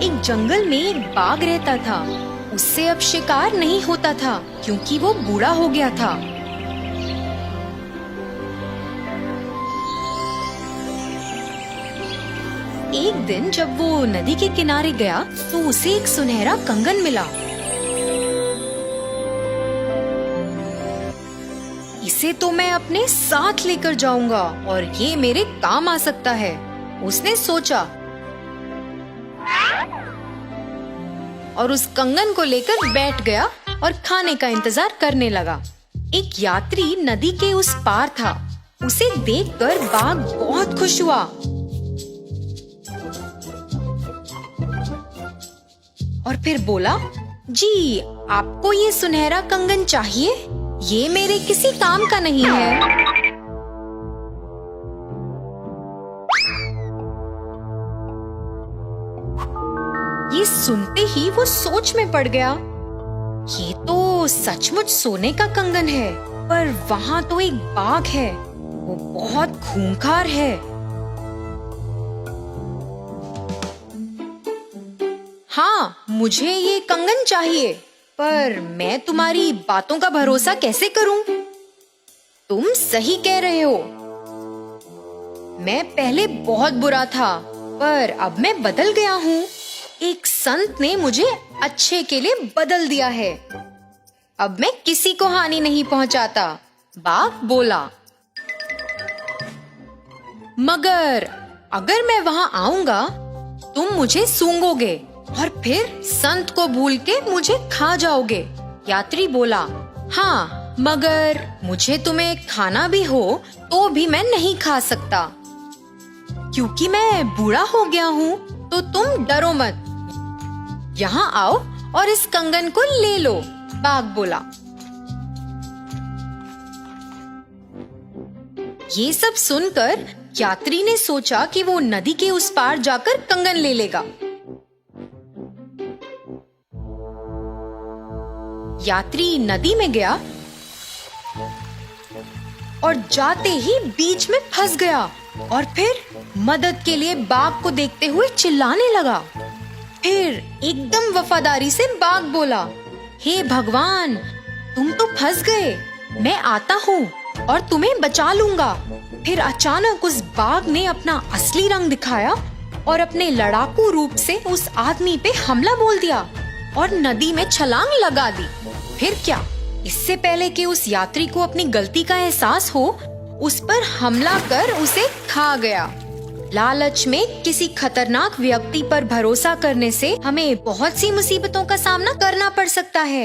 एक जंगल में एक बाघ रहता था। उससे अब शिकार नहीं होता था क्योंकि वो बूढ़ा हो गया था। एक दिन जब वो नदी के किनारे गया तो उसे एक सुनहरा कंगन मिला। इसे तो मैं अपने साथ लेकर जाऊंगा और ये मेरे काम आ सकता है, उसने सोचा और उस कंगन को लेकर बैठ गया और खाने का इंतजार करने लगा। एक यात्री नदी के उस पार था। उसे देखकर बाघ बहुत खुश हुआ और फिर बोला, जी आपको ये सुनहरा कंगन चाहिए? ये मेरे किसी काम का नहीं है। ये सुनते ही वो सोच में पड़ गया। ये तो सचमुच सोने का कंगन है, पर वहाँ तो एक बाघ है, वो बहुत खूंखार है। हाँ, मुझे ये कंगन चाहिए, पर मैं तुम्हारी बातों का भरोसा कैसे करूं? तुम सही कह रहे हो। मैं पहले बहुत बुरा था, पर अब मैं बदल गया हूँ। एक संत ने मुझे अच्छे के लिए बदल दिया है। अब मैं किसी को हानि नहीं पहुंचाता, बाघ बोला। मगर अगर मैं वहां आऊंगा, तुम मुझे सूंघोगे और फिर संत को भूल के मुझे खा जाओगे। यात्री बोला, हाँ, मगर मुझे तुम्हें खाना भी हो तो भी मैं नहीं खा सकता, क्योंकि मैं बूढ़ा हो गया हूँ। तो तुम डरो मत, यहाँ आओ और इस कंगन को ले लो, बाघ बोला। ये सब सुनकर यात्री ने सोचा कि वो नदी के उस पार जाकर कंगन ले लेगा। यात्री नदी में गया और जाते ही बीच में फंस गया और फिर मदद के लिए बाघ को देखते हुए चिल्लाने लगा। फिर एकदम वफादारी से बाघ बोला, हे भगवान, तुम तो फंस गए, मैं आता हूँ और तुम्हें बचा लूंगा। फिर अचानक उस बाघ ने अपना असली रंग दिखाया और अपने लड़ाकू रूप से उस आदमी पे हमला बोल दिया और नदी में छलांग लगा दी। फिर क्या, इससे पहले कि उस यात्री को अपनी गलती का एहसास हो, उस पर हमला कर उसे खा गया। लालच में किसी खतरनाक व्यक्ति पर भरोसा करने से हमें बहुत सी मुसीबतों का सामना करना पड़ सकता है।